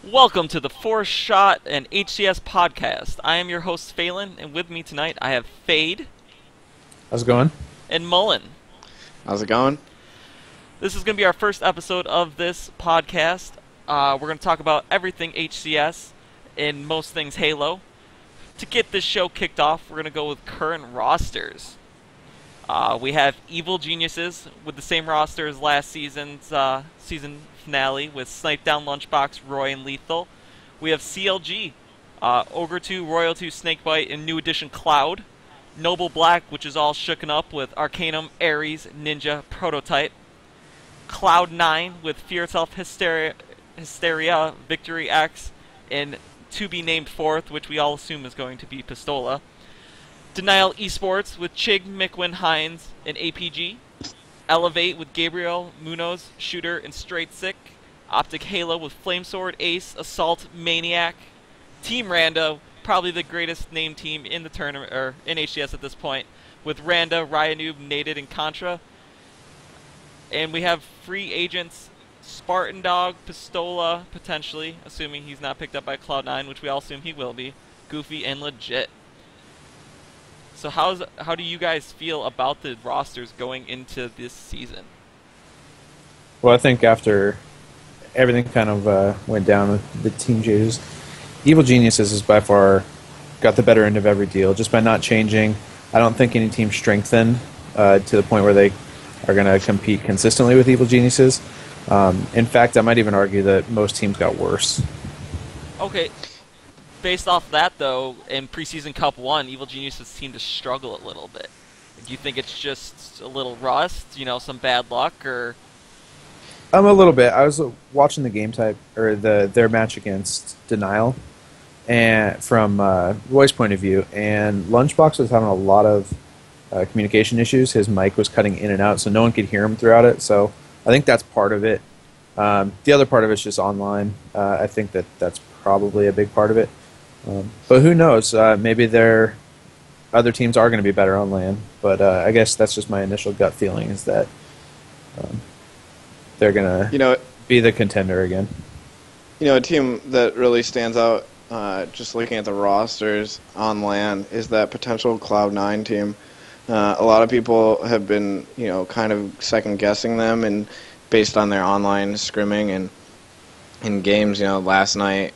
Welcome to the Four Shot and HCS podcast. I am your host, Phelan, and with me tonight I have Phade. How's it going? And Mullin. How's it going? This is going to be our first episode of this podcast. We're going to talk about everything HCS and most things Halo. To get this show kicked off, we're going to go with current rosters. We have Evil Geniuses with the same roster as last season's season finale with Snipe Down, Lunchbox, Roy, and LethuL. We have CLG, Ogre 2, Royal 2, Snakebite, and new addition Cloud. Noble Black, which is all shooken up with Arkanum, Aries, Ninja, Prototype. Cloud 9 with FearItSelf, Hysteria, Victory X, and to be named fourth, which we all assume is going to be Pistola. Denial eSports with Chig, Mikwen, Heinz, and APG. Elevate with Gabriel, MuNoZ, Shooter, and Straight Sick. OpTic Halo with Flamesword, Ace, Assault, MaNiaC. Team Randa, probably the greatest named team in the tournament or in HCS at this point, with Randa, RyaNoob, Naded, and ContrA. And we have free agents SpartanTheDogg, Pistola, potentially, assuming he's not picked up by Cloud9, which we all assume he will be, Goofy, and Legit. So how do you guys feel about the rosters going into this season? Well, I think after everything kind of went down with the team changes, Evil Geniuses has by far got the better end of every deal just by not changing. I don't think any team strengthened to the point where they are going to compete consistently with Evil Geniuses. In fact, I might even argue that most teams got worse. Okay. Based off that, though, in Preseason Cup 1, Evil Geniuses seemed to struggle a little bit. Do you think it's just a little rust, some bad luck, or...? A little bit. I was watching the game type, or their match against Denial, and from Roy's point of view, and Lunchbox was having a lot of communication issues. His mic was cutting in and out, so no one could hear him throughout it, so I think that's part of it. The other part of it's just online. I think that's probably a big part of it. But who knows? Maybe their other teams are going to be better on LAN. But I guess that's just my initial gut feeling is that they're going to be the contender again. A team that really stands out, just looking at the rosters on LAN, is that potential Cloud9 team. A lot of people have been, kind of second-guessing them, and based on their online scrimming and in games, last night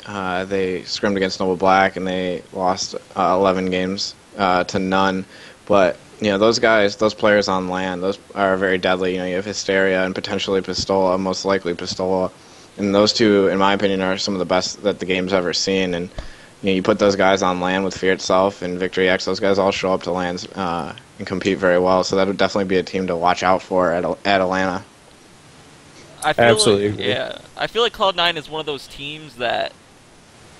they scrimmed against Noble Black and they lost 11 games to none. But those guys, those players on LAN, those are very deadly. You have Hysteria and potentially Pistola, most likely Pistola, and those two, in my opinion, are some of the best that the game's ever seen. And you put those guys on LAN with FearItSelf and Victory X; those guys all show up to LANs and compete very well. So that would definitely be a team to watch out for at Atlanta. I feel Absolutely like, agree. yeah. I feel like Cloud9 is one of those teams that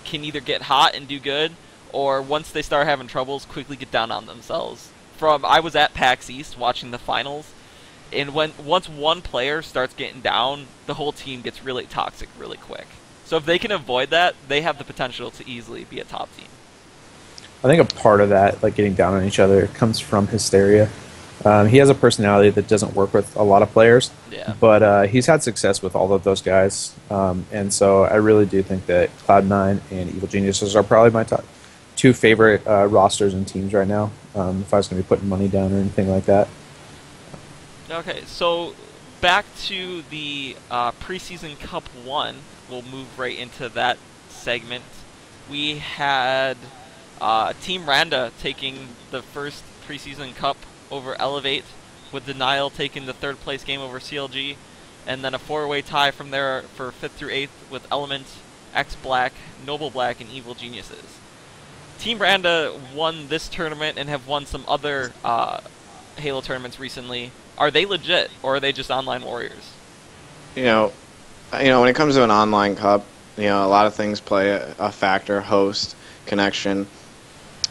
can either get hot and do good, or once they start having troubles, quickly get down on themselves. I was at PAX East watching the finals, and once one player starts getting down, the whole team gets really toxic really quick. So if they can avoid that, they have the potential to easily be a top team. I think a part of that, like getting down on each other, comes from Hysteria. He has a personality that doesn't work with a lot of players, but he's had success with all of those guys. And so I really do think that Cloud9 and Evil Geniuses are probably my top two favorite rosters and teams right now, if I was going to be putting money down or anything like that. Okay, so back to the Preseason Cup 1. We'll move right into that segment. We had Team Randa taking the first Preseason Cup over Elevate, with Denial taking the third place game over CLG, and then a four-way tie from there for 5th through 8th with Element, X Black, Noble Black, and Evil Geniuses. Team Randa won this tournament and have won some other Halo tournaments recently. Are they legit, or are they just online warriors? When it comes to an online cup, a lot of things play a factor: host, connection,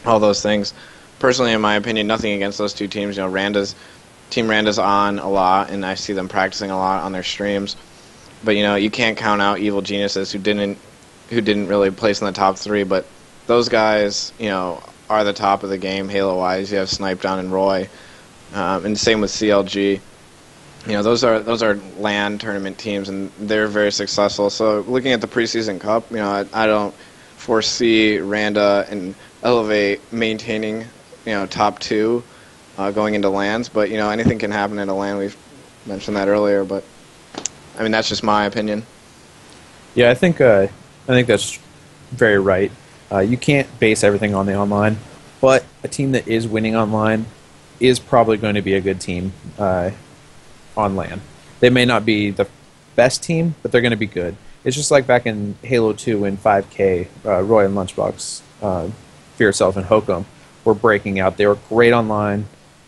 all those things. Personally, in my opinion, nothing against those two teams. Team Randa's on a lot, and I see them practicing a lot on their streams. But you can't count out Evil Geniuses, who didn't really place in the top 3. But those guys, are the top of the game Halo-wise. You have Snipe Down and Roy, and same with CLG. those are LAN tournament teams, and they're very successful. So looking at the preseason cup, I don't foresee Randa and Elevate maintaining, top 2 going into LANs. But anything can happen in a LAN. We've mentioned that earlier, but I mean that's just my opinion. Yeah, I think that's very right. You can't base everything on the online, but a team that is winning online is probably going to be a good team on LAN. They may not be the best team, but they're going to be good. It's just like back in Halo 2 in 5K, Roy and Lunchbox, FearItSelf and Hokum were breaking out. They were great online,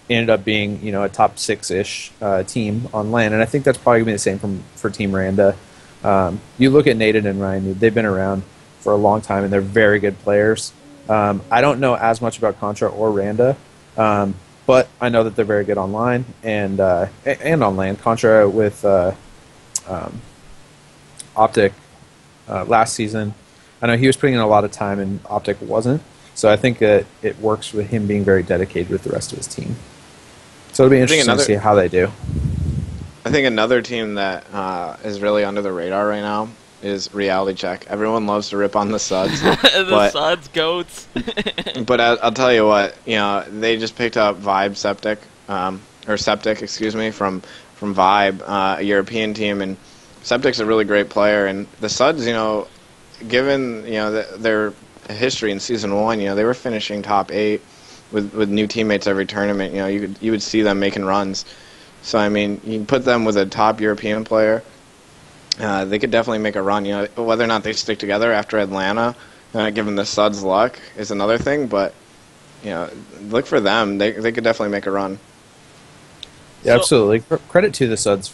ended up being a top 6-ish team on LAN, and I think that's probably going to be the same for Team Randa. You look at Naded and RyaNoob, they've been around for a long time, and they're very good players. I don't know as much about ContrA or Randa, but I know that they're very good online and on LAN. ContrA with OpTic last season, I know he was putting in a lot of time and OpTic wasn't, so I think that it works with him being very dedicated with the rest of his team. So it'll be interesting to see how they do. I think another team that is really under the radar right now is Reality Check. Everyone loves to rip on the Suds. Suds, goats. But I'll tell you what, they just picked up Vibe Septic, from Vibe, a European team, and Septic's a really great player. And the Suds, given their history in Season 1, they were finishing top 8 with new teammates every tournament. You would see them making runs. So I mean, you put them with a top European player, they could definitely make a run. Whether or not they stick together after Atlanta, given the Suds' luck, is another thing. But look for them; they could definitely make a run. Yeah, absolutely. Credit to the Suds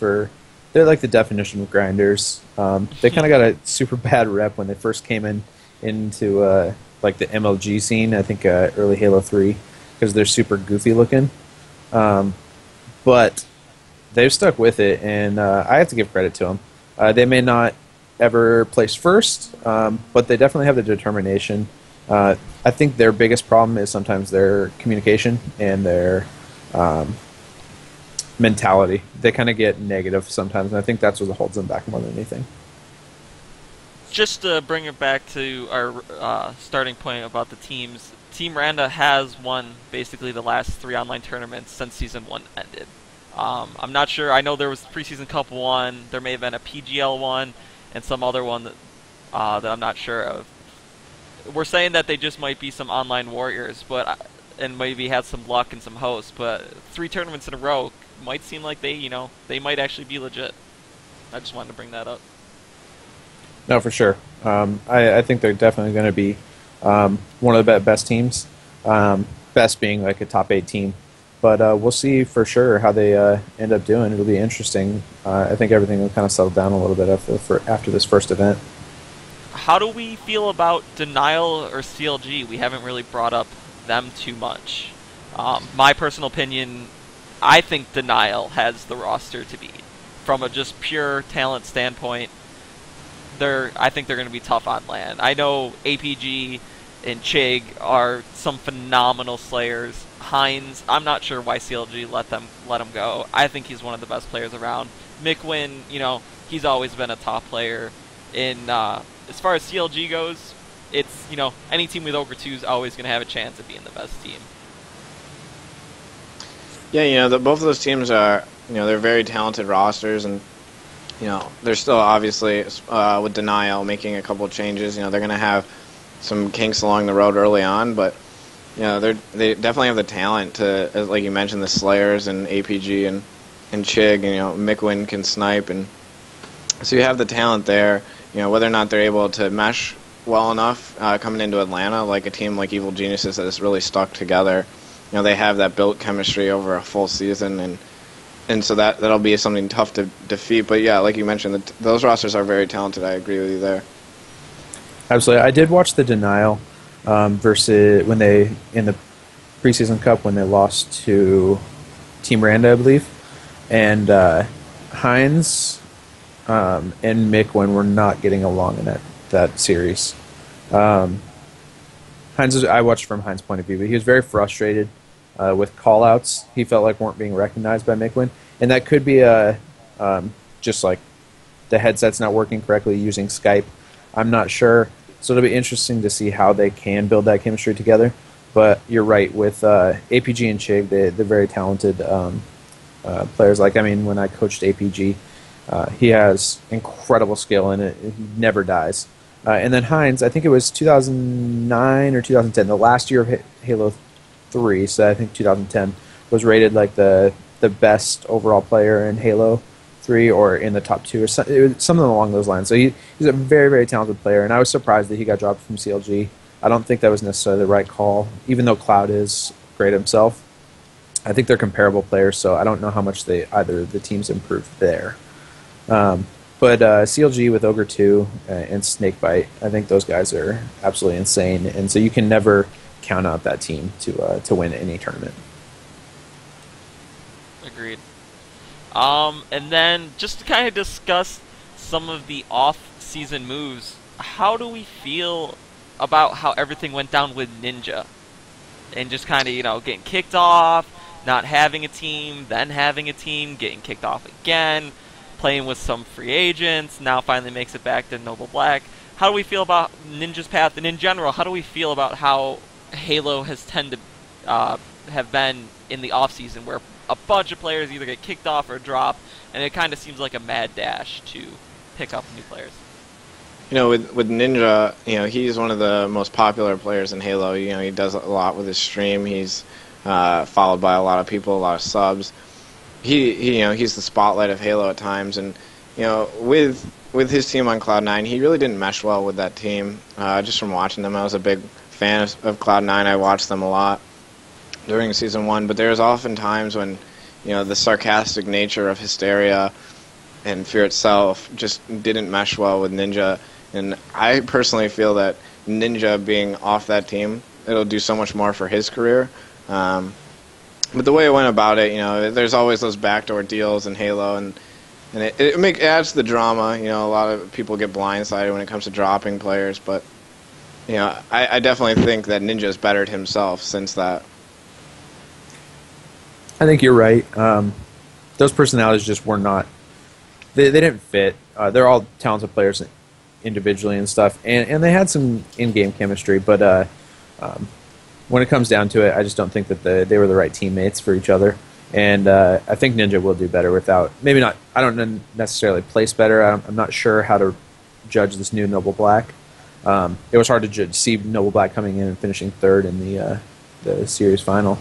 they're like the definition of grinders. They kind of got a super bad rep when they first came into like the MLG scene. I think early Halo 3 because they're super goofy looking, but they've stuck with it, and I have to give credit to them. They may not ever place first, but they definitely have the determination. I think their biggest problem is sometimes their communication and their mentality. They kind of get negative sometimes, and I think that's what holds them back more than anything. Just to bring it back to our starting point about the teams, Team Randa has won basically the last 3 online tournaments since Season 1 ended. I'm not sure. I know there was Preseason Cup 1, there may have been a PGL 1, and some other one that I'm not sure of. We're saying that they just might be some online warriors, and maybe had some luck and some hosts, but 3 tournaments in a row might seem like they might actually be legit. I just wanted to bring that up. No, for sure. I think they're definitely going to be one of the best teams. Best being like a top 8 team. But we'll see for sure how they end up doing. It'll be interesting. I think everything will kind of settle down a little bit after this first event. How do we feel about Denial or CLG? We haven't really brought up them too much. My personal opinion, I think Denial has the roster to beat. From a just pure talent standpoint, I think they're going to be tough on LAN. I know APG and Chig are some phenomenal slayers. Heinz, I'm not sure why CLG let them go. I think he's one of the best players around. Mikwen, he's always been a top player. As far as CLG goes, it's any team with Ogre 2 is always going to have a chance of being the best team. Yeah, both of those teams are they're very talented rosters, and they're still obviously with Denial making a couple of changes. They're going to have some kinks along the road early on, but they definitely have the talent to, like you mentioned, the Slayers and APG and Chig, Mikwen can snipe, and so you have the talent there. Whether or not they're able to mesh well enough coming into Atlanta, like a team like Evil Geniuses that is really stuck together. They have that built chemistry over a full season, and so that'll be something tough to defeat. But yeah, like you mentioned, those rosters are very talented. I agree with you there. Absolutely. I did watch the Denial versus when they in the preseason cup when they lost to Team Randa, I believe, and Heinz and Mikwen were not getting along in that series. Heinz, I watched from Heinz's point of view, but he was very frustrated with call-outs he felt like weren't being recognized by Mikwen. and that could be a just like the headset's not working correctly using Skype. I'm not sure, so it'll be interesting to see how they can build that chemistry together. But you're right, with APG and Chig, they're very talented players. Like, I mean, when I coached APG, he has incredible skill, and it never dies. And then Heinz, I think it was 2009 or 2010, the last year of Halo 3, so I think 2010, was rated like the best overall player in Halo 3 or in the top 2 or something along those lines. So he's a very, very talented player, and I was surprised that he got dropped from CLG. I don't think that was necessarily the right call, even though Cloud is great himself. I think they're comparable players, so I don't know how much either of the teams improved there. But CLG with Ogre 2 and Snakebite, I think those guys are absolutely insane, and so you can never count out that team to win any tournament. Agreed. And then just to kind of discuss some of the off-season moves, how do we feel about how everything went down with Ninja? And just kind of, you know, getting kicked off, not having a team, then having a team, getting kicked off again, playing with some free agents, now finally makes it back to Noble Black. How do we feel about Ninja's path? And in general, how do we feel about how Halo has tended to have been in the off-season, where a bunch of players either get kicked off or drop, and it kind of seems like a mad dash to pick up new players? You know, with Ninja, you know, he's one of the most popular players in Halo. You know, he does a lot with his stream. He's followed by a lot of people, a lot of subs. You know, he's the spotlight of Halo at times, and you know, with his team on Cloud9, he really didn't mesh well with that team. Just from watching them, I was a big fan of Cloud9. I watched them a lot during Season 1, but there's often times when, you know, the sarcastic nature of Hysteria and FearItSelf just didn't mesh well with Ninja. And I personally feel that Ninja being off that team, it'll do so much more for his career. But the way it went about it, you know, there's always those backdoor deals in Halo, and it adds to the drama. You know, a lot of people get blindsided when it comes to dropping players, but you know, I definitely think that Ninja's bettered himself since that. I think you're right. Those personalities just were not. They didn't fit. They're all talented players individually and stuff, and they had some in-game chemistry, but when it comes down to it, I just don't think that they were the right teammates for each other. And I think Ninja will do better without, maybe not, I don't necessarily place better. I'm not sure how to judge this new Noble Black. It was hard to see Noble Black coming in and finishing third in the series final.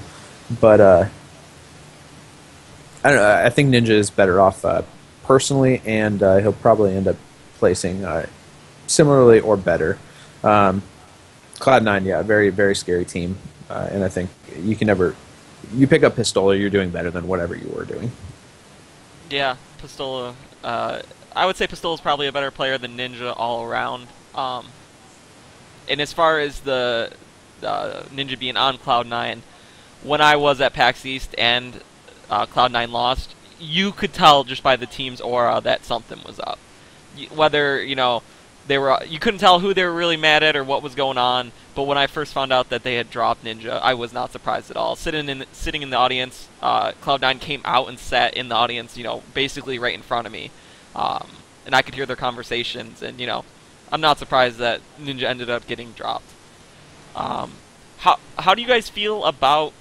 But I don't know, I think Ninja is better off personally, and he'll probably end up placing similarly or better. Cloud9, yeah, very, very scary team, and I think you pick up Pistola, you're doing better than whatever you were doing. Yeah, Pistola. I would say Pistola's probably a better player than Ninja all around. And as far as the Ninja being on Cloud9, when I was at PAX East and Cloud9 lost, you could tell just by the team's aura that something was up. Whether, you know, you couldn't tell who they were really mad at or what was going on, but when I first found out that they had dropped Ninja, I was not surprised at all. Sitting in the audience, Cloud9 came out and sat in the audience, you know, basically right in front of me. And I could hear their conversations, and, you know, I'm not surprised that Ninja ended up getting dropped. How do you guys feel about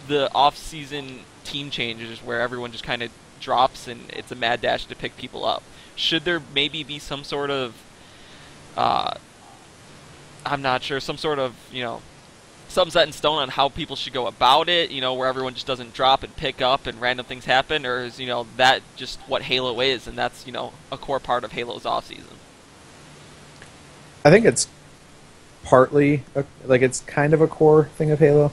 the off-season team changes where everyone just kind of drops and it's a mad dash to pick people up? Should there maybe be some sort of, I'm not sure, some sort of, you know, something set in stone on how people should go about it, you know, where everyone just doesn't drop and pick up and random things happen, or is, you know, that just what Halo is, and that's, you know, a core part of Halo's off-season? I think it's partly, like, it's kind of a core thing of Halo.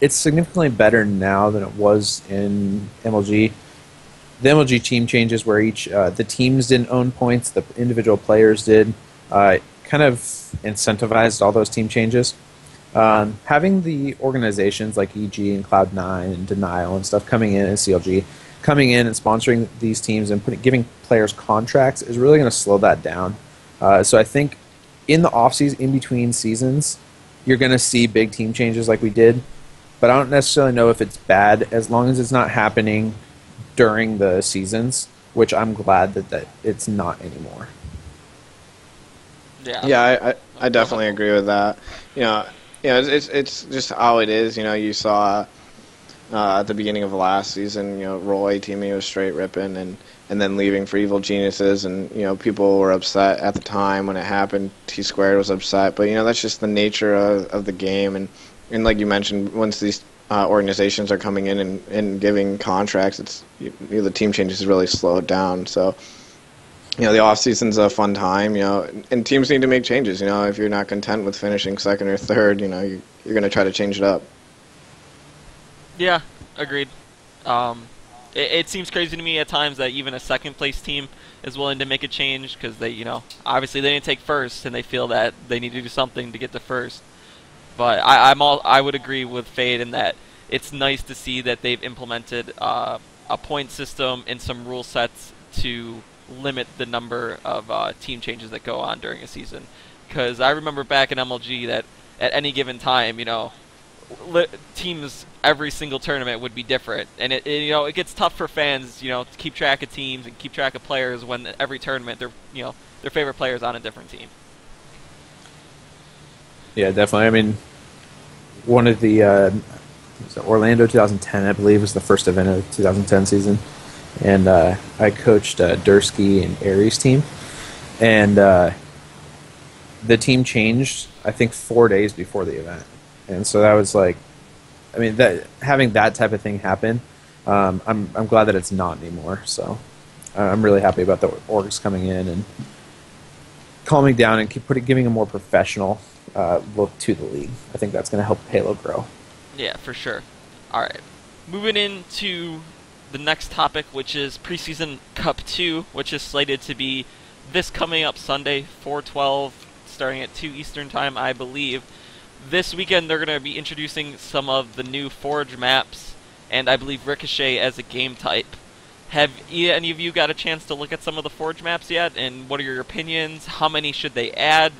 It's significantly better now than it was in MLG. The MLG team changes where the teams didn't own points, the individual players did, kind of incentivized all those team changes. Having the organizations like EG and Cloud9 and Denial and stuff coming in, and CLG, coming in and sponsoring these teams and giving players contracts is really going to slow that down. So I think in the off-season, in between seasons, you're going to see big team changes like we did, but I don't necessarily know if it's bad as long as it's not happening during the seasons, which I'm glad that it's not anymore. Yeah, I definitely agree with that. It's just how it is. You saw at the beginning of last season, Roy teaming was straight ripping and then leaving for Evil Geniuses, and people were upset at the time when it happened. T Squared was upset, but that's just the nature of the game, and like you mentioned, once these organizations are coming in and giving contracts, it's the team changes really slowed down. So the off season's a fun time, and teams need to make changes. If you're not content with finishing second or third, you're going to try to change it up. Yeah, agreed. It seems crazy to me at times that even a second place team is willing to make a change because they, obviously they didn't take first and they feel that they need to do something to get to first. But I would agree with Phade in that it's nice to see that they've implemented a point system and some rule sets to limit the number of team changes that go on during a season. Because I remember back in MLG that at any given time, teams every single tournament would be different, and it gets tough for fans, to keep track of teams and keep track of players when every tournament their favorite players on a different team. Yeah, definitely. I mean, one of the Orlando 2010, I believe, was the first event of the 2010 season, and I coached Dursky and Aries team, and the team changed I think 4 days before the event, and so that was like, I mean, that having that type of thing happen, I'm glad that it's not anymore. So I'm really happy about the orgs coming in and calming down and giving a more professional look to the league. I think that's going to help Halo grow. Yeah, for sure. All right, moving into the next topic, which is Preseason Cup 2, which is slated to be this coming up Sunday, 4/12, starting at 2 Eastern Time, I believe. This weekend, they're going to be introducing some of the new Forge maps, and I believe Ricochet as a game type. Have any of you got a chance to look at some of the Forge maps yet? And what are your opinions? How many should they add?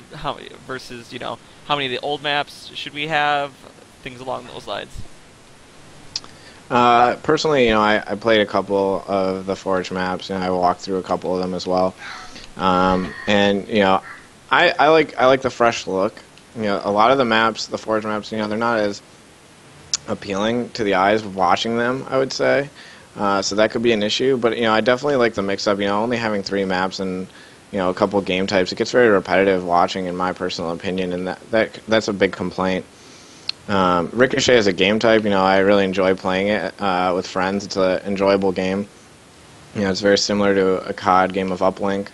Versus, how many of the old maps should we have? Things along those lines. Personally, I played a couple of the Forge maps, and I walked through a couple of them as well. And I like the fresh look. A lot of the maps, the Forge maps, they're not as appealing to the eyes of watching them, I would say. So that could be an issue. But, I definitely like the mix-up. Only having 3 maps and, a couple of game types, it gets very repetitive watching, in my personal opinion, and that's a big complaint. Ricochet as a game type, I really enjoy playing it with friends. It's an enjoyable game. It's very similar to a COD game of Uplink.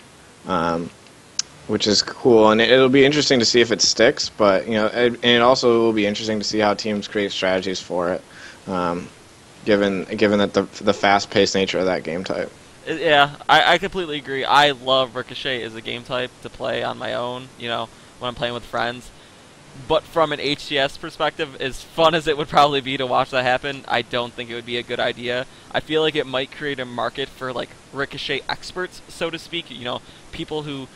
Which is cool, and it'll be interesting to see if it sticks. But and it also will be interesting to see how teams create strategies for it, given that the fast-paced nature of that game type. Yeah, I completely agree. I love Ricochet as a game type to play on my own, when I'm playing with friends. But from an HCS perspective, as fun as it would probably be to watch that happen, I don't think it would be a good idea. I feel like it might create a market for like Ricochet experts, so to speak. People who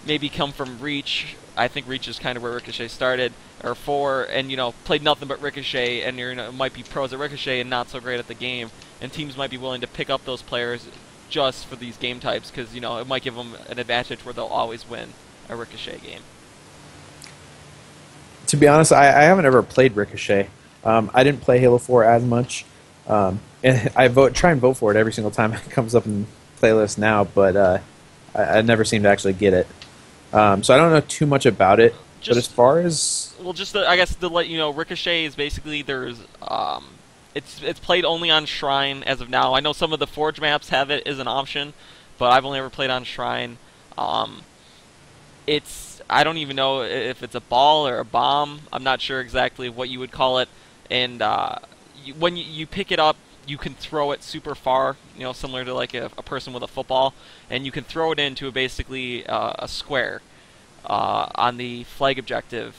maybe come from Reach. I think Reach is kind of where Ricochet started, or 4, and played nothing but Ricochet, and might be pros at Ricochet and not so great at the game. And teams might be willing to pick up those players just for these game types because it might give them an advantage where they'll always win a Ricochet game. To be honest, I haven't ever played Ricochet. I didn't play Halo 4 as much, and I try and vote for it every single time it comes up in playlists now, but I never seem to actually get it. So I don't know too much about it, but as far as... Well, I guess to let you know, Ricochet is basically, it's played only on Shrine as of now. I know some of the Forge maps have it as an option, but I've only ever played on Shrine. I don't even know if it's a ball or a bomb. I'm not sure exactly what you would call it. And when you pick it up, you can throw it super far, similar to like a person with a football, and you can throw it into basically a square on the flag objective.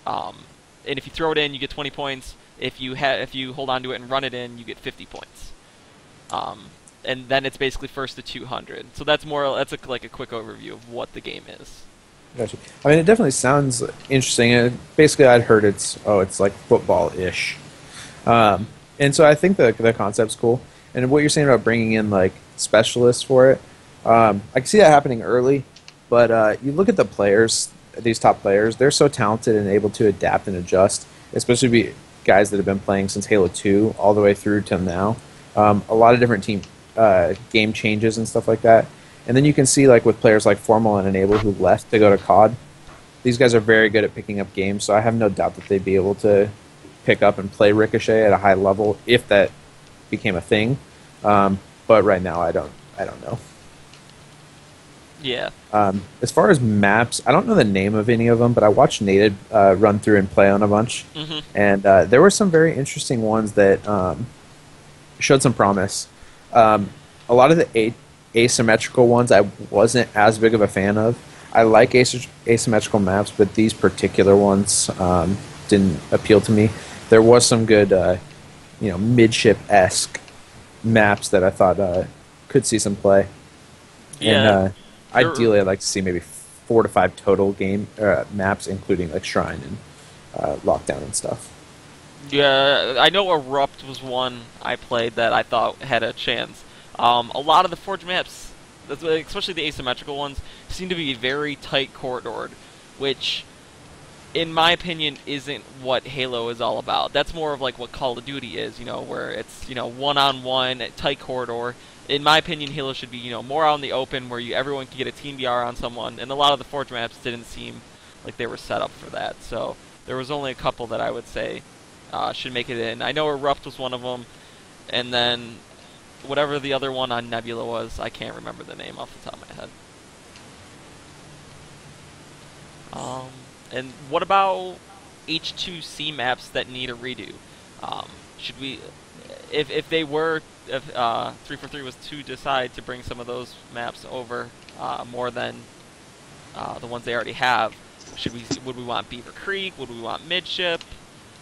And if you throw it in, you get 20 points. If you hold on to it and run it in, you get 50 points. And then it's basically first to 200. So that's like a quick overview of what the game is. Gotcha. I mean, it definitely sounds interesting. Basically, I'd heard it's like football-ish. And so I think the concept's cool. And what you're saying about bringing in like specialists for it, I can see that happening early, but you look at the players, these top players, they're so talented and able to adapt and adjust, especially guys that have been playing since Halo 2 all the way through till now. A lot of different game changes and stuff like that. And then you can see like with players like Formal and Enable who left to go to COD, these guys are very good at picking up games, so I have no doubt that they'd be able to pick up and play Ricochet at a high level if that became a thing. But right now, I don't know. Yeah. As far as maps, I don't know the name of any of them, but I watched Naded run through and play on a bunch, and there were some very interesting ones that showed some promise. A lot of the asymmetrical ones I wasn't as big of a fan of. I like asymmetrical maps, but these particular ones didn't appeal to me. There was some good, midship-esque maps that I thought could see some play. Yeah. And ideally, I'd like to see maybe 4 to 5 total game maps, including like Shrine and Lockdown and stuff. Yeah, I know Erupt was one I played that I thought had a chance. A lot of the Forge maps, especially the asymmetrical ones, seem to be very tight corridored, which, in my opinion, isn't what Halo is all about. That's more of like what Call of Duty is, where it's, one-on-one, tight corridor. In my opinion, Halo should be, more out in the open, where everyone can get a team BR on someone, and a lot of the Forge maps didn't seem like they were set up for that. So there was only a couple that I would say should make it in. I know Erupt was one of them, and then whatever the other one on Nebula was, I can't remember the name off the top of my head. And what about H2C maps that need a redo? Should we, if they were, if 343 was to decide to bring some of those maps over more than the ones they already have, would we want Beaver Creek? Would we want Midship?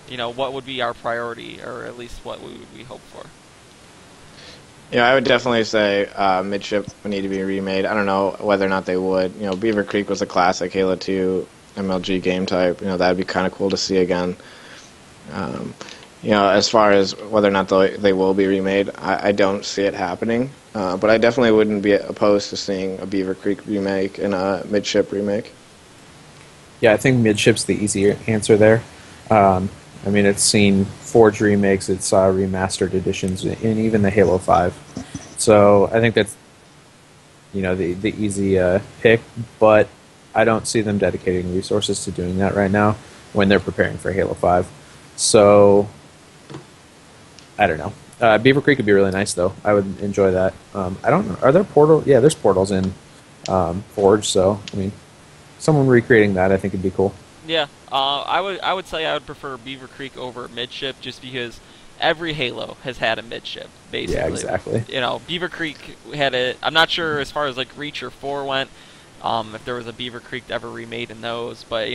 What would be our priority, or at least what would we hope for? Yeah, I would definitely say Midship would need to be remade. I don't know whether or not they would. Beaver Creek was a classic Halo 2 MLG game type. That'd be kind of cool to see again. As far as whether or not they will be remade, I don't see it happening. But I definitely wouldn't be opposed to seeing a Beaver Creek remake and a Midship remake. Yeah, I think Midship's the easier answer there. It's seen Forge remakes, it saw remastered editions, and even the Halo 5. So I think that's, the easy pick, but I don't see them dedicating resources to doing that right now when they're preparing for Halo 5. So, I don't know. Beaver Creek would be really nice, though. I would enjoy that. I don't know. Are there portals? Yeah, there's portals in Forge, so, someone recreating that I think would be cool. Yeah, I would say I would prefer Beaver Creek over Midship, just because every Halo has had a Midship, basically. Yeah, exactly. Beaver Creek had it. I'm not sure as far as like Reach or 4 went, if there was a Beaver Creek ever remade in those. But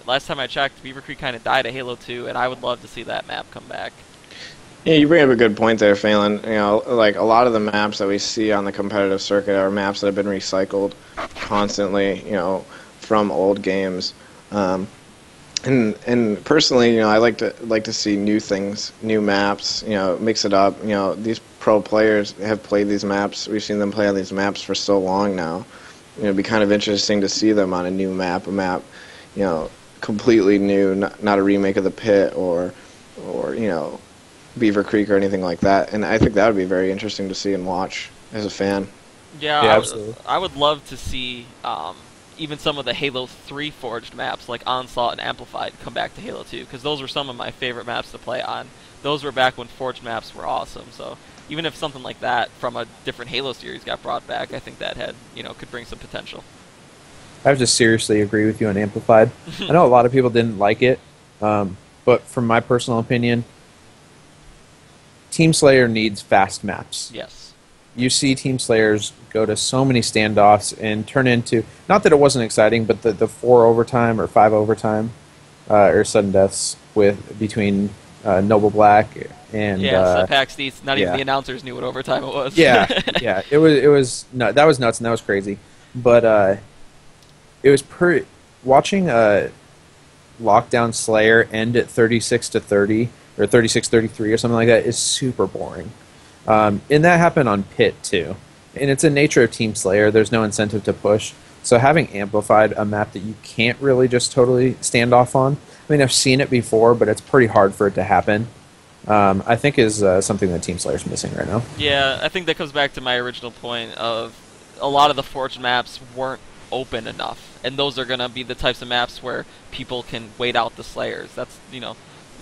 last time I checked, Beaver Creek kind of died at Halo 2, and I would love to see that map come back. Yeah, you bring up a good point there, Phelan. Like a lot of the maps that we see on the competitive circuit are maps that have been recycled constantly, from old games. And personally, I like to see new things, new maps, mix it up. These pro players have played these maps. We've seen them play on these maps for so long now. It'd be kind of interesting to see them on a new map, completely new, not a remake of the Pit or Beaver Creek or anything like that. And I think that would be very interesting to see and watch as a fan. Yeah, absolutely. I would love to see even some of the Halo 3 forged maps, like Onslaught and Amplified, come back to Halo 2, because those were some of my favorite maps to play on. Those were back when forged maps were awesome, so even if something like that from a different Halo series got brought back, I think that could bring some potential. I would just seriously agree with you on Amplified. I know a lot of people didn't like it, but from my personal opinion, Team Slayer needs fast maps. Yes. You see Team Slayers go to so many standoffs and turn into, not that it wasn't exciting, but the 4 overtime or 5 overtime or sudden deaths between Noble Black and PAX East. Not even the announcers knew what overtime it was. Yeah, it was no, that was nuts and that was crazy. But it was watching Lockdown Slayer end at 36-30 or 36-33 or something like that is super boring. And that happened on Pit too. And it's a nature of Team Slayer. There's no incentive to push. So having Amplified, a map that you can't really just totally stand off on. I mean, I've seen it before, but it's pretty hard for it to happen. I think is something that Team Slayer's missing right now. Yeah, I think that comes back to my original point of a lot of the Forge maps weren't open enough, and those are going to be the types of maps where people can wait out the Slayers. That's,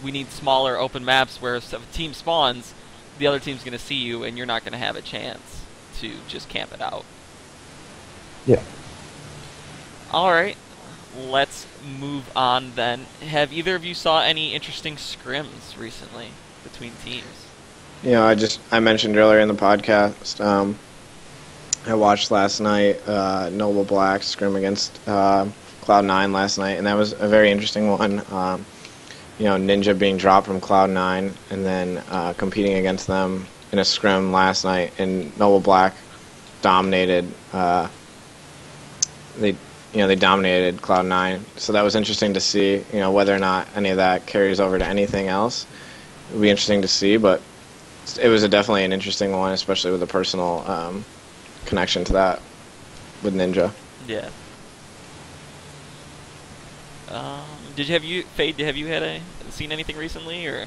we need smaller open maps where if a team spawns, the other team's going to see you, and you're not going to have a chance to just camp it out. Yeah. Alright, let's move on then. Have either of you saw any interesting scrims recently between teams? I mentioned earlier in the podcast, I watched last night Noble Black scrim against Cloud9 last night, and that was a very interesting one. Ninja being dropped from Cloud9 and then competing against them in a scrim last night, and Noble Black dominated. They dominated Cloud9, so that was interesting to see. Whether or not any of that carries over to anything else, it would be interesting to see. But it was definitely an interesting one, especially with a personal connection to that with Ninja. Yeah. Phade, have you seen anything recently, or?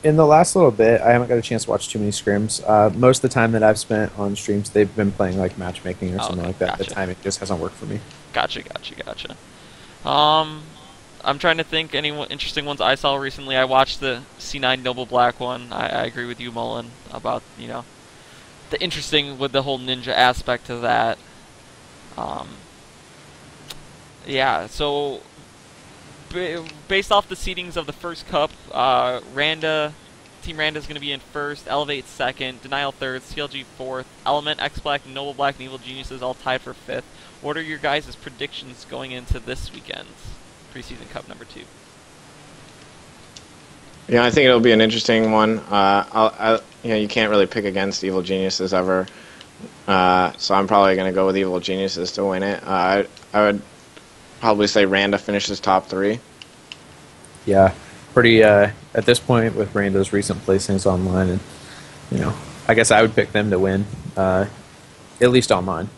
In the last little bit, I haven't got a chance to watch too many scrims. Most of the time that I've spent on streams, they've been playing like matchmaking or something like that. Gotcha. The timing just hasn't worked for me. Gotcha. I'm trying to think any interesting ones I saw recently. I watched the C9 Noble Black one. I agree with you, Mullin, about the interesting with the whole ninja aspect of that. Yeah, so based off the seedings of the first cup, Team Randa is going to be in first, Elevate second, Denial third, CLG fourth, Element, X-Black, Noble Black, and Evil Geniuses all tied for fifth. What are your guys' predictions going into this weekend's Preseason Cup number 2? I think it'll be an interesting one. You can't really pick against Evil Geniuses ever, so I'm probably going to go with Evil Geniuses to win it. I would probably say Randa finishes top 3. Yeah, pretty at this point with Randa's recent placings online, and I guess I would pick them to win, at least online.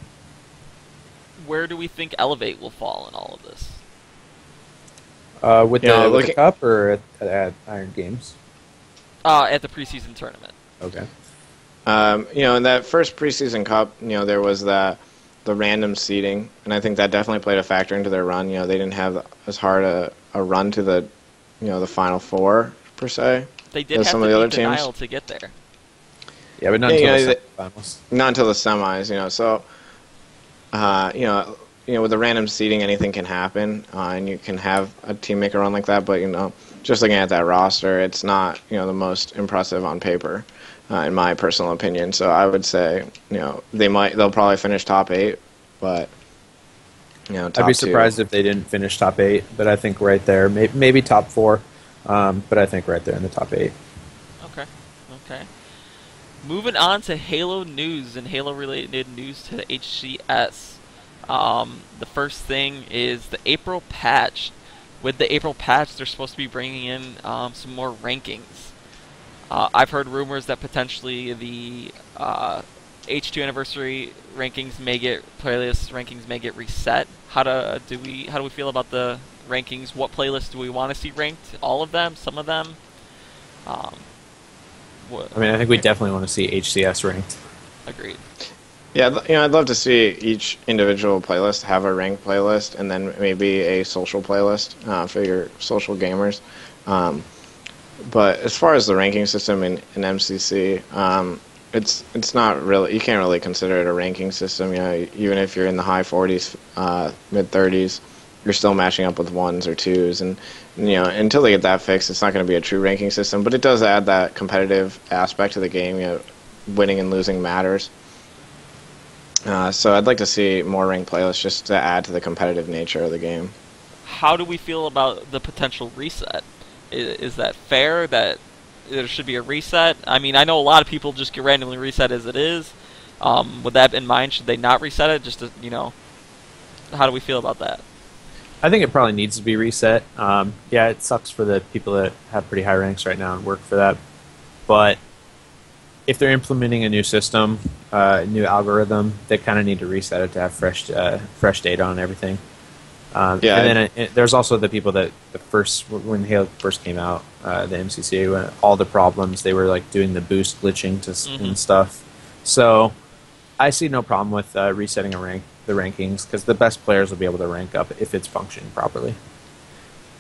Where do we think Elevate will fall in all of this? With the cup or at Iron Games? At the preseason tournament. Okay. In that first preseason cup, there was the random seeding, and I think that definitely played a factor into their run. They didn't have as hard a run to the Final Four per se. They did have some to of the other beat teams Denial to get there. Yeah, but not until the finals. Not until the semis. So, with the random seeding, anything can happen, and you can have a team make a run like that. But just looking at that roster, it's not the most impressive on paper, in my personal opinion. So I would say they'll probably finish top 8, but top I'd be surprised if they didn't finish top 8, but I think right there, maybe top 4, but I think right there in the top 8. Okay. Moving on to Halo news and Halo-related news to the HCS. The first thing is the April patch. With the April patch, they're supposed to be bringing in some more rankings. I've heard rumors that potentially the H2 anniversary playlist rankings may get reset. How do we feel about the rankings? What playlists do we want to see ranked? All of them? Some of them? I think we definitely want to see HCS ranked. Agreed. Yeah, I'd love to see each individual playlist have a ranked playlist, and then maybe a social playlist for your social gamers. But as far as the ranking system in MCC, it's not really. You can't really consider it a ranking system. Even if you're in the high 40s, mid 30s, you're still matching up with 1s or 2s, and until they get that fixed, it's not going to be a true ranking system. But it does add that competitive aspect to the game. Winning and losing matters. So I'd like to see more ranked playlists just to add to the competitive nature of the game. How do we feel about the potential reset? Is that fair that there should be a reset? I mean, I know a lot of people just get randomly reset as it is. With that in mind, should they not reset it? Just to, how do we feel about that? I think it probably needs to be reset. Yeah, it sucks for the people that have pretty high ranks right now and work for that. But if they're implementing a new system, new algorithm, they kind of need to reset it to have fresh data on everything. And then there's also the people that when Halo first came out, the MCC, all the problems, they were like doing the boost glitching and stuff. So I see no problem with resetting the rankings, because the best players will be able to rank up if it's functioning properly.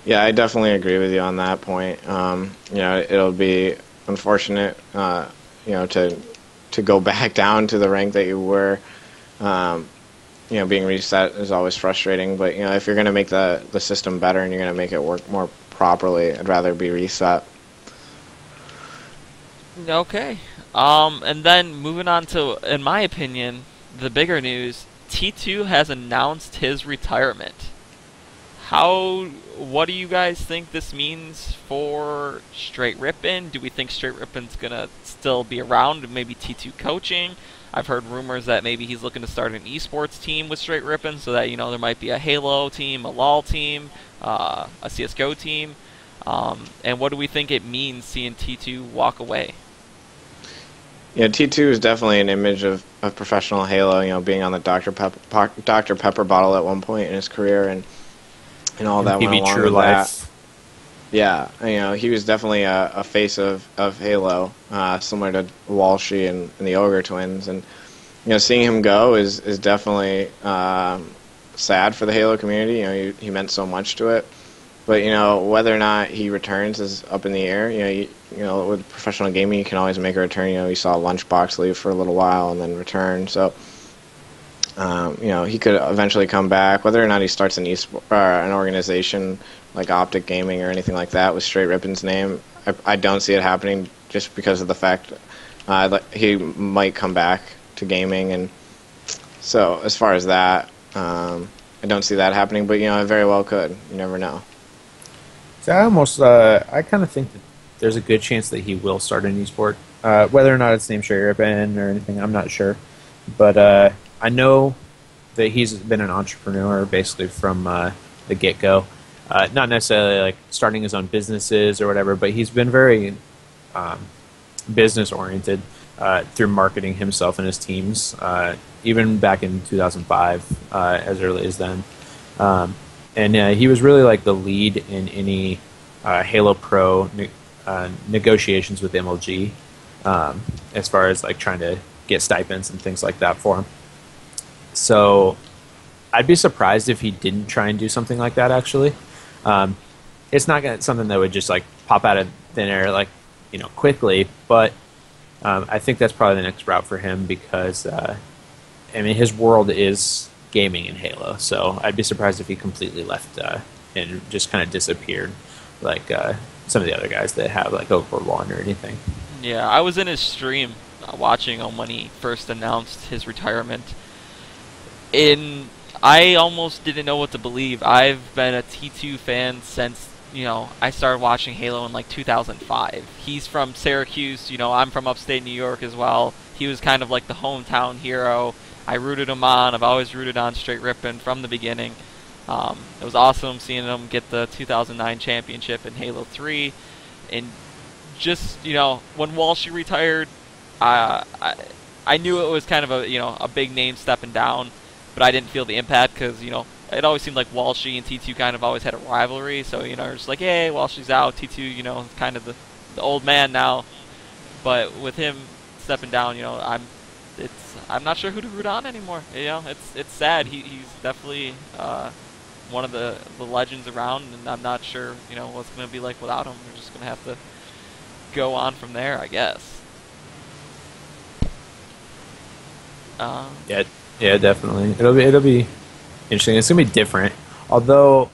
Yeah, I definitely agree with you on that point. It'll be unfortunate, to go back down to the rank that you were. Being reset is always frustrating, but if you're going to make the system better and you're going to make it work more properly, I'd rather be reset. Okay. And then moving on to, in my opinion, the bigger news, T2 has announced his retirement. What do you guys think this means for Straight Rippin'? Do we think Straight Rippin's gonna still be around, maybe T2 coaching? I've heard rumors that maybe he's looking to start an eSports team with Straight Rippin', so that there might be a Halo team, a LoL team, a CSGO team. And what do we think it means seeing T2 walk away? Yeah, T2 is definitely an image of professional Halo, being on the Dr. Pepper bottle at one point in his career, and all that went along with that. Yeah, he was definitely a face of Halo, similar to Walshy and the Ogre twins, and seeing him go is definitely sad for the Halo community. He meant so much to it, but whether or not he returns is up in the air. With professional gaming, you can always make a return. You saw Lunchbox leave for a little while and then return, so. He could eventually come back. Whether or not he starts an organization like OpTic Gaming or anything like that with Straight Rippin's name, I don't see it happening, just because of the fact he might come back to gaming. And so as far as that, I don't see that happening, but it very well could. You never know. So I kind of think that there's a good chance that he will start an esport. Whether or not it's named Straight Rippin or anything, I'm not sure. But I know that he's been an entrepreneur basically from the get-go. Not necessarily like starting his own businesses or whatever, but he's been very business-oriented through marketing himself and his teams, even back in 2005, as early as then. And he was really like the lead in any Halo Pro negotiations with MLG, as far as like trying to get stipends and things like that for him. So I'd be surprised if he didn't try and do something like that, actually. It's not something that would just like pop out of thin air quickly, but I think that's probably the next route for him, because his world is gaming in Halo, so I'd be surprised if he completely left and just kind of disappeared like some of the other guys that have like Overlord 1 or anything. Yeah, I was in his stream watching him when he first announced his retirement. I almost didn't know what to believe. I've been a T2 fan since, I started watching Halo in like 2005. He's from Syracuse, I'm from upstate New York as well. He was kind of like the hometown hero. I rooted him on. I've always rooted on Straight Rippin' from the beginning. It was awesome seeing him get the 2009 championship in Halo 3. And just, when Walshy retired, I knew it was kind of a big name stepping down. But I didn't feel the impact, because, it always seemed like Walshy and T2 kind of always had a rivalry. So, just like, hey, Walshy's out, T2, kind of the old man now. But with him stepping down, I'm not sure who to root on anymore. It's sad. He's definitely one of the legends around, and I'm not sure, what's going to be like without him. We're just going to have to go on from there, I guess. Yeah, definitely. It'll be interesting. It's gonna be different. Although,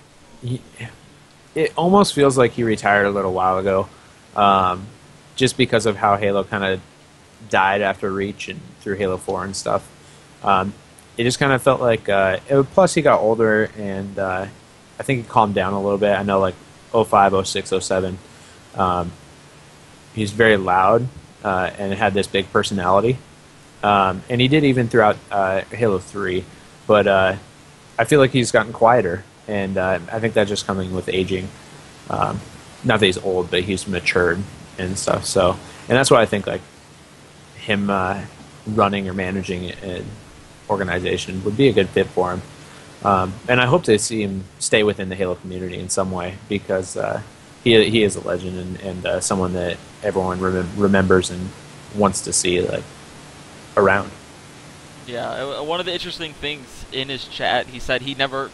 it almost feels like he retired a little while ago, just because of how Halo kind of died after Reach and through Halo 4 and stuff. It just kind of felt like. Plus, he got older, and I think he calmed down a little bit. I know, like 05, 06, 07. He's very loud and had this big personality. And he did even throughout Halo 3, but I feel like he's gotten quieter, and I think that's just coming with aging. Not that he's old, but he's matured and stuff. So, and that's why I think like him running or managing an organization would be a good fit for him. And I hope to see him stay within the Halo community in some way, because he is a legend and someone that everyone remembers and wants to see around. Yeah, one of the interesting things in his chat, he said he never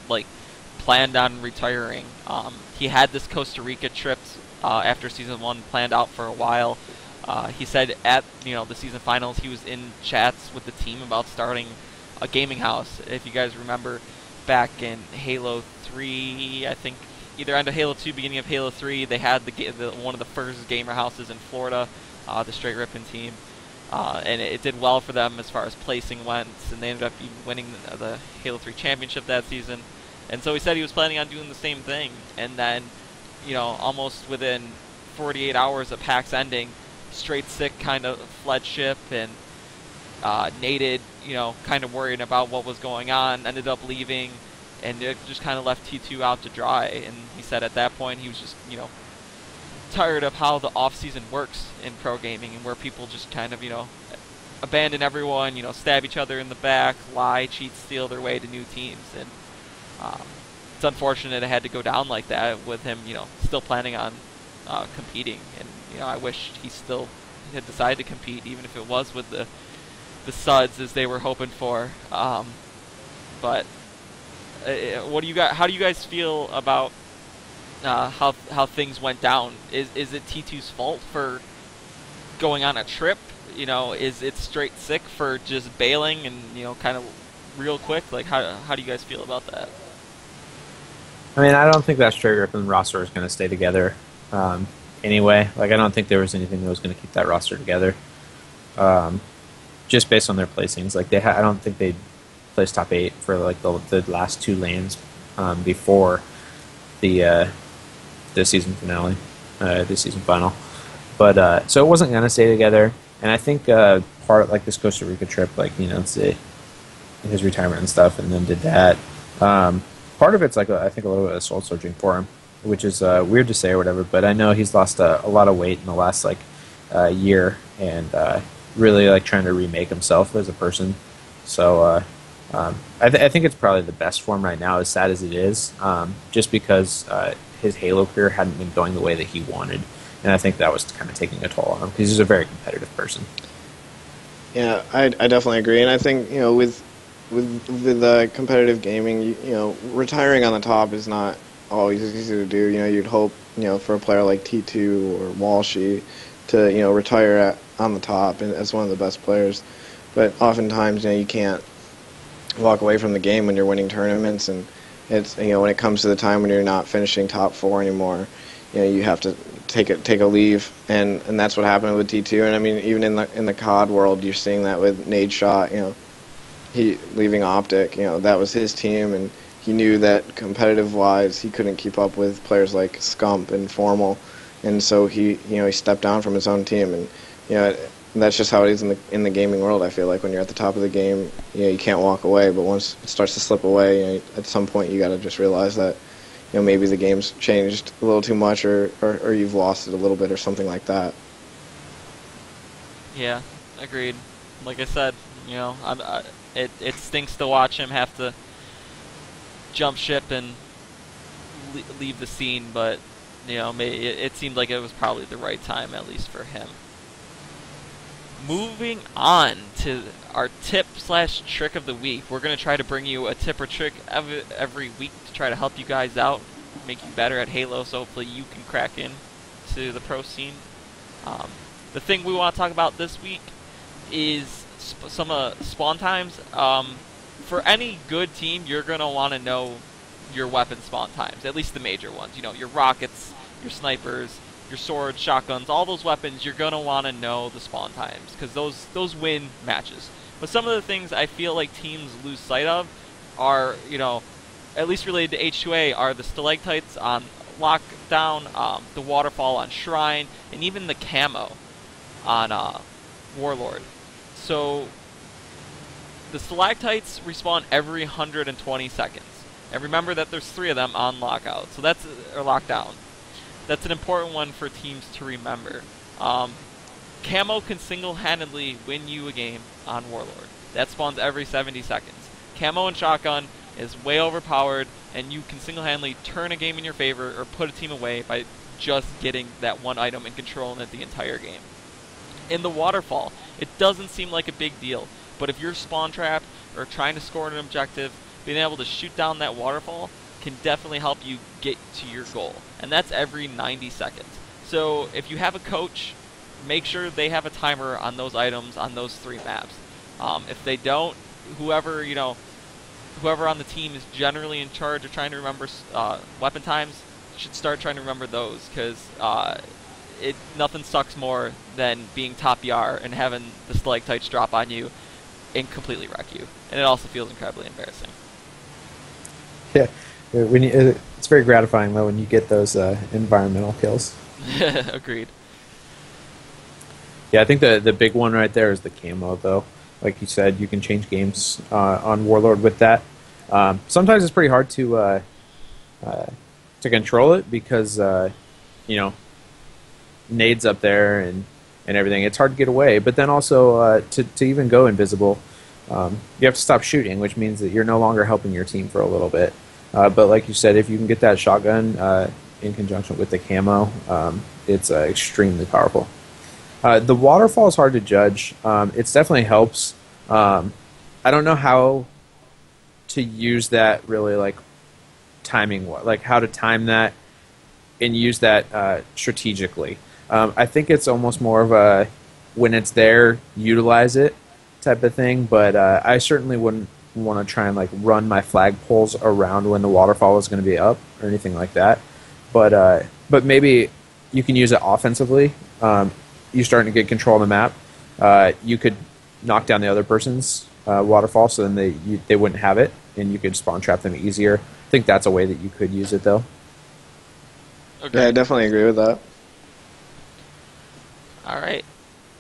planned on retiring. He had this Costa Rica trip after Season 1 planned out for a while. He said at the season finals he was in chats with the team about starting a gaming house. If you guys remember, back in Halo 3, I think either end of Halo 2, beginning of Halo 3, they had one of the first gamer houses in Florida, the Straight Rippin' team. And it did well for them as far as placing went, and they ended up even winning the Halo 3 championship that season. And so he said he was planning on doing the same thing. And then, almost within 48 hours of PAX ending, Straight Sick kind of fled ship, and Naded, kind of worried about what was going on, ended up leaving, and it just kind of left T2 out to dry. And he said at that point he was just, tired of how the off-season works in pro gaming, and where people just kind of, abandon everyone, stab each other in the back, lie, cheat, steal their way to new teams. And it's unfortunate it had to go down like that with him, still planning on competing. And, I wish he still had decided to compete, even if it was with the Suds as they were hoping for. But what do you guys? How do you guys feel about how things went down? Is it T2's fault for going on a trip? Is it Straight Sick for just bailing and kind of real quick? How do you guys feel about that? I mean, I don't think that Straight Rippin' roster is going to stay together anyway. I don't think there was anything that was going to keep that roster together. Just based on their placings, I don't think they placed top 8 for the last 2 lanes before the season finale, the season final. But so it wasn't going to stay together. And I think part this Costa Rica trip, it's his retirement and stuff, and then did that. Part of it's I think a little bit of soul searching for him, which is weird to say or whatever. But I know he's lost a lot of weight in the last year, and really trying to remake himself as a person. So I think it's probably the best form right now, as sad as it is, just because his Halo career hadn't been going the way that he wanted. And I think that was kind of taking a toll on him, because he's a very competitive person. Yeah, I definitely agree. And I think, with competitive gaming, retiring on the top is not always easy to do. You'd hope, for a player like T2 or Walshy to, retire on the top and as one of the best players. But oftentimes, you can't walk away from the game when you're winning tournaments, and it's, when it comes to the time when you're not finishing top 4 anymore, you have to take a leave, and that's what happened with T2. And I mean, even in the COD world, you're seeing that with Nadeshot, he leaving OpTic, that was his team, and he knew that competitive-wise he couldn't keep up with players like Scump and Formal, and so he stepped down from his own team. And that's just how it is in the gaming world. I feel like when you're at the top of the game, you can't walk away, but once it starts to slip away, at some point you got to just realize that maybe the game's changed a little too much, or you've lost it a little bit, or something like that. Yeah, agreed. Like I said, it stinks to watch him have to jump ship and leave the scene, but it seemed like it was probably the right time, at least for him. Moving on to our tip/trick of the week. We're going to try to bring you a tip or trick every week to try to help you guys out, make you better at Halo, so hopefully you can crack in to the pro scene. The thing we want to talk about this week is some spawn times. For any good team, you're going to want to know your weapon spawn times, at least the major ones. Your rockets, your snipers, your swords, shotguns, all those weapons, you're going to want to know the spawn times, because those win matches. But some of the things I feel like teams lose sight of are, at least related to H2A, are the stalactites on Lockdown, the waterfall on Shrine, and even the camo on Warlord. So the stalactites respawn every 120 seconds. And remember that there's 3 of them on lockout, so that's or lockdown. That's an important one for teams to remember. Camo can single-handedly win you a game on Warlord. That spawns every 70 seconds. Camo and Shotgun is way overpowered, and you can single-handedly turn a game in your favor or put a team away by just getting that one item and controlling it the entire game. In the Waterfall, it doesn't seem like a big deal, but if you're spawn trapped or trying to score an objective, being able to shoot down that Waterfall can definitely help you get to your goal, and that's every 90 seconds. So if you have a coach, make sure they have a timer on those items on those 3 maps. If they don't, whoever on the team is generally in charge of trying to remember weapon times should start trying to remember those, because nothing sucks more than being top BR and having the stalactites drop on you and completely wreck you. And it also feels incredibly embarrassing. Yeah, it's very gratifying though when you get those environmental kills. Agreed. Yeah, I think the big one right there is the camo though. Like you said, you can change games on Warlord with that. Sometimes it's pretty hard to control it because nades up there and everything. It's hard to get away, but then also to even go invisible, you have to stop shooting, which means that you're no longer helping your team for a little bit. But like you said, if you can get that shotgun in conjunction with the camo, it's extremely powerful. The waterfall is hard to judge. It definitely helps. I don't know how to use that really, like timing, like how to time that and use that strategically. I think it's almost more of a when it's there, utilize it type of thing. But I certainly wouldn't want to try and like run my flagpoles around when the waterfall is going to be up or anything like that. But maybe you can use it offensively. You're starting to get control of the map. You could knock down the other person's waterfall, so then they wouldn't have it, and you could spawn trap them easier. I think that's a way that you could use it, though. Okay. Yeah, I definitely agree with that. All right.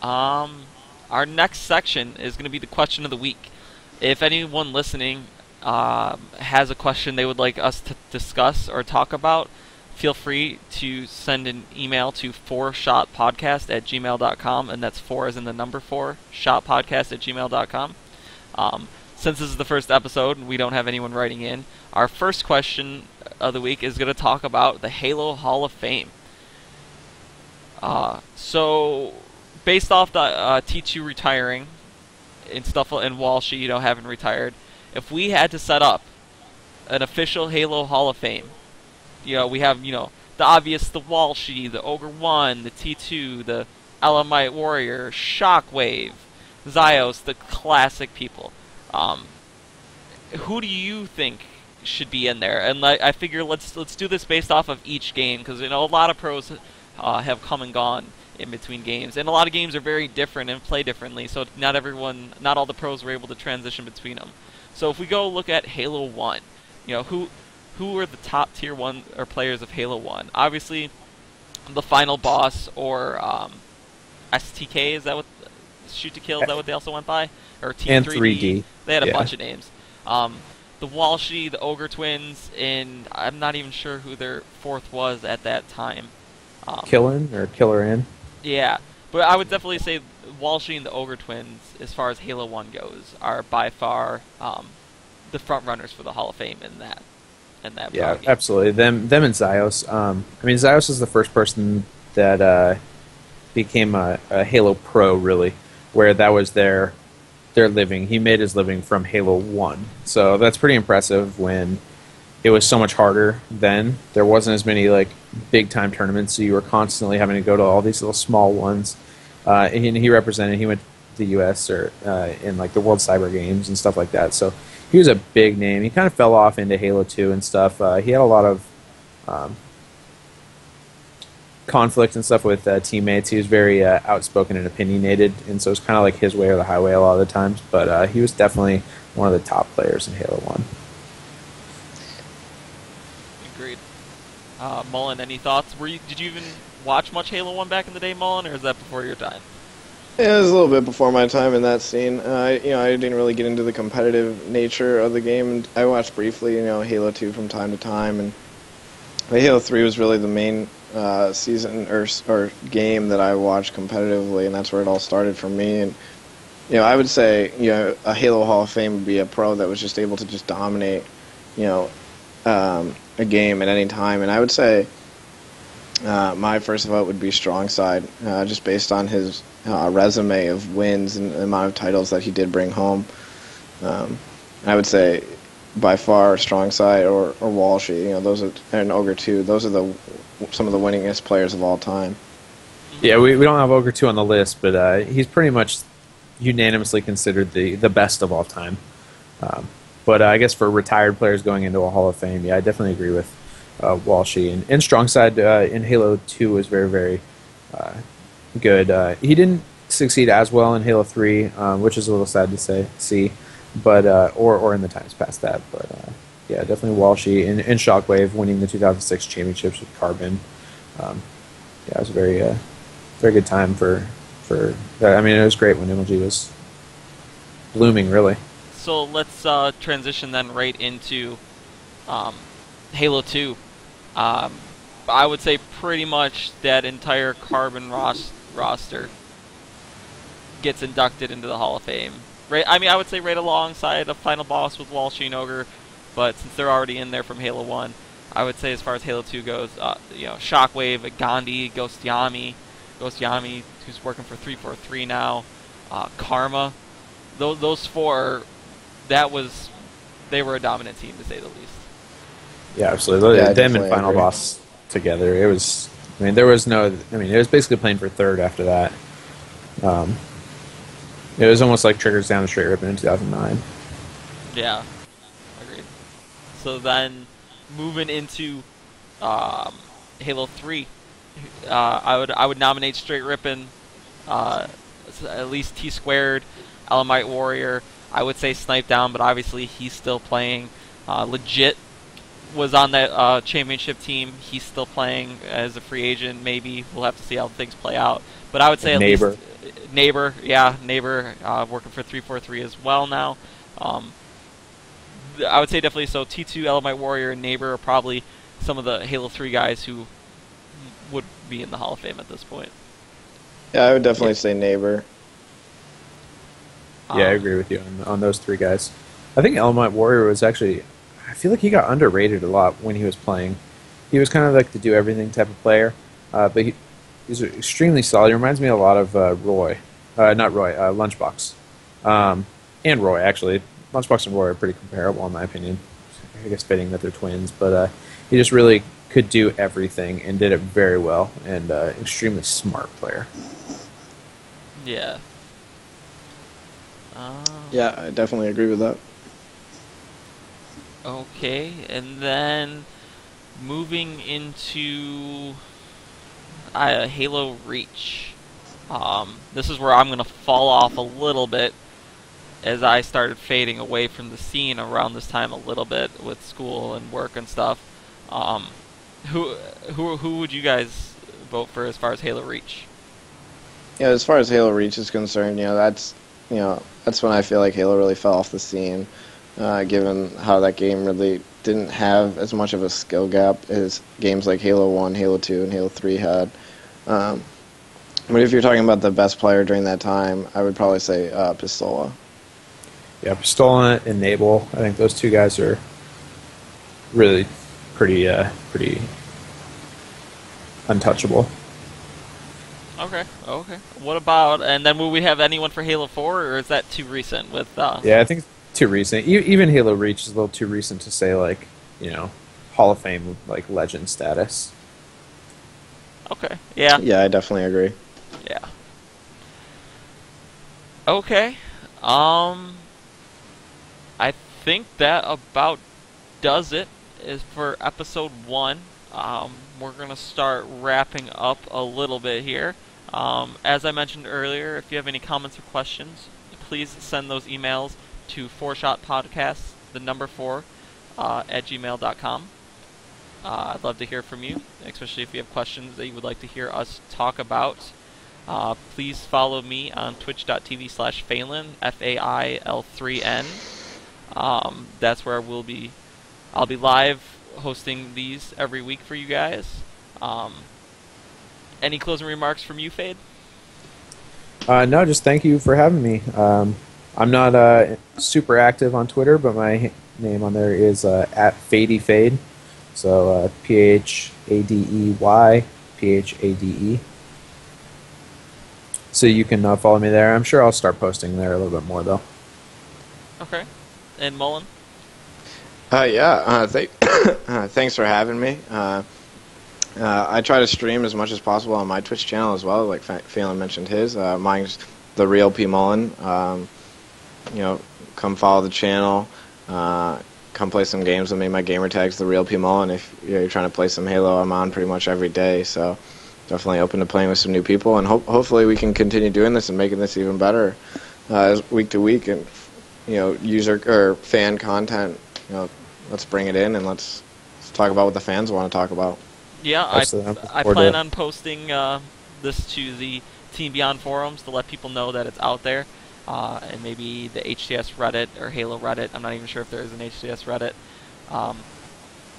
Our next section is going to be the question of the week. If anyone listening has a question they would like us to discuss or talk about, feel free to send an email to 4shotpodcast@gmail.com, and that's 4 as in the number 4, shotpodcast@gmail.com. Since this is the first episode and we don't have anyone writing in, our first question of the week is going to talk about the Halo Hall of Fame. So, based off the T2 retiring and stuff, and Walshy, having retired, if we had to set up an official Halo Hall of Fame, we have, the obvious, the Walshy, the Ogre 1, the T2, the Elamite Warrior, Shockwave, Zyos, the classic people. Who do you think should be in there? And I figure let's do this based off of each game, because a lot of pros have come and gone in between games, and a lot of games are very different and play differently, so not all the pros were able to transition between them. So if we go look at Halo 1, who are the top tier 1 or players of Halo 1? Obviously, the final boss, or STK, is that what Shoot to Kill? Is that what they also went by? Or T3D? And 3D. They had a bunch of names. The Walshy, the Ogre Twins, and I'm not even sure who their fourth was at that time. Killin or Killer In. Yeah, but I would definitely say Walshy and the Ogre Twins, as far as Halo 1 goes, are by far the front runners for the Hall of Fame in that. Yeah, absolutely. Them and Zyos. Zyos is the first person that became a Halo Pro, really, where that was their living. He made his living from Halo 1. So that's pretty impressive when it was so much harder then. There wasn't as many big-time tournaments, so you were constantly having to go to all these little small ones. And he went to the U.S. or in the World Cyber Games and stuff like that. So he was a big name. He kind of fell off into Halo 2 and stuff. He had a lot of conflict and stuff with teammates. He was very outspoken and opinionated, and so it's kind of like his way or the highway a lot of the times. But he was definitely one of the top players in Halo 1. Agreed. Mullin, any thoughts? Did you even watch much Halo 1 back in the day, Mullin, or is that before your time? Yeah, it was a little bit before my time in that scene. I didn't really get into the competitive nature of the game. I watched briefly, Halo 2 from time to time, but Halo 3 was really the main season or game that I watched competitively, and that's where it all started for me. And I would say a Halo Hall of Fame would be a pro that was just able to just dominate a game at any time. And I would say my first vote would be Strong Side, just based on his resume of wins and the amount of titles that he did bring home. I would say by far Strong Side or Walshy, those are, and Ogre 2, those are some of the winningest players of all time. Yeah, we don't have Ogre 2 on the list, but he's pretty much unanimously considered the best of all time. But I guess for retired players going into a Hall of Fame, yeah, I definitely agree with Walshy. And Strong Side in Halo 2 was very, very good. He didn't succeed as well in Halo 3, which is a little sad to see, but or in the times past that. But yeah, definitely Walshy and Shockwave winning the 2006 championships with Carbon. Yeah, it was a very good time for. I mean, it was great when MLG was blooming, really. So let's transition then right into Halo 2. I would say pretty much that entire Carbon roster gets inducted into the Hall of Fame. Right? I mean, I would say right alongside a final boss with Walshy and Ogre, but since they're already in there from Halo 1, I would say as far as Halo 2 goes, Shockwave, Gandhi, Ghost Yami, who's working for 343 now, Karma, those four, they were a dominant team to say the least. Yeah, absolutely. Yeah, them and Final Boss together, it was. I mean, it was basically playing for third after that. It was almost like Triggers down the straight ribbon in 2009. Yeah, agreed. So then, moving into Halo 3, I would nominate Straight Rippin', at least T Squared, Elamite Warrior. I would say Snipe Down, but obviously he's still playing. Legit was on that championship team. He's still playing as a free agent. Maybe we'll have to see how things play out. But I would say at least Neighbor, working for 343 as well now. I would say definitely so. T2, Elamite Warrior, and Neighbor are probably some of the Halo 3 guys who would be in the Hall of Fame at this point. Yeah, I would definitely say Neighbor. Yeah, I agree with you on those three guys. I think Elamite Warrior was actually, I feel like he got underrated a lot when he was playing. He was kind of like the do-everything type of player, but he's extremely solid. He reminds me a lot of Lunchbox. And Roy, actually. Lunchbox and Roy are pretty comparable in my opinion. I guess fitting that they're twins, but he just really could do everything and did it very well, and extremely smart player. Yeah. Yeah, I definitely agree with that. Okay, and then moving into Halo Reach. This is where I'm going to fall off a little bit as I started fading away from the scene around this time a little bit with school and work and stuff. Who would you guys vote for as far as Halo Reach? Yeah, as far as Halo Reach is concerned, that's when I feel like Halo really fell off the scene, given how that game really didn't have as much of a skill gap as games like Halo 1, Halo 2, and Halo 3 had. But if you're talking about the best player during that time, I would probably say Pistola. Yeah, Pistola and Nabel. I think those two guys are really pretty untouchable. Okay. What about, and then will we have anyone for Halo 4, or is that too recent with... Yeah, I think it's too recent. Even Halo Reach is a little too recent to say, like, Hall of Fame, like, legend status. Okay, yeah. Yeah, I definitely agree. Yeah. Okay. I think that about does it is for episode 1. We're going to start wrapping up a little bit here. As I mentioned earlier, if you have any comments or questions, please send those emails to 4shotpodcasts, the number 4, at gmail.com. I'd love to hear from you, especially if you have questions that you would like to hear us talk about. Please follow me on twitch.tv/Phelan, Fail3N. That's where I'll be live hosting these every week for you guys. Any closing remarks from you, Phade? No, just thank you for having me. I'm not super active on Twitter, but my name on there is at Phade. So PhAdey PhAde. So you can follow me there. I'm sure I'll start posting there a little bit more though. Okay. And Mullin? Thanks for having me. I try to stream as much as possible on my Twitch channel as well, like Phelan mentioned his. Mine's the real P Mullin. Come follow the channel. Come play some games with me. My gamer tag's the real P Mullin. If you're trying to play some Halo, I'm on pretty much every day. So definitely open to playing with some new people, and hopefully we can continue doing this and making this even better week to week. And user or fan content. Let's bring it in and let's talk about what the fans want to talk about. Yeah, I plan on posting this to the Team Beyond forums to let people know that it's out there, and maybe the HCS Reddit or Halo Reddit. I'm not even sure if there is an HCS Reddit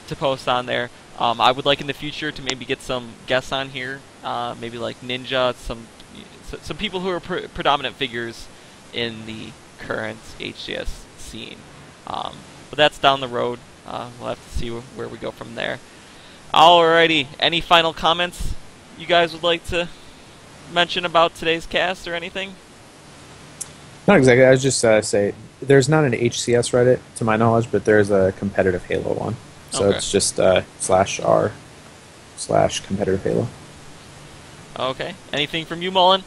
to post on there. I would like in the future to maybe get some guests on here, maybe like Ninja, some people who are predominant figures in the current HCS scene. But that's down the road. We'll have to see where we go from there. Alrighty, any final comments you guys would like to mention about today's cast or anything? Not exactly. I was just say there's not an HCS Reddit to my knowledge, but there's a competitive Halo one. So It's just /r/competitive Halo. Okay. Anything from you, Mullin?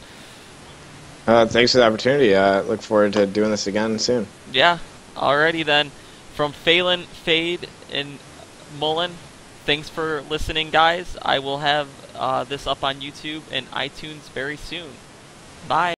Thanks for the opportunity. Look forward to doing this again soon. Yeah. Alrighty then. From Phelan, Phade, and Mullin, thanks for listening, guys. I will have this up on YouTube and iTunes very soon. Bye.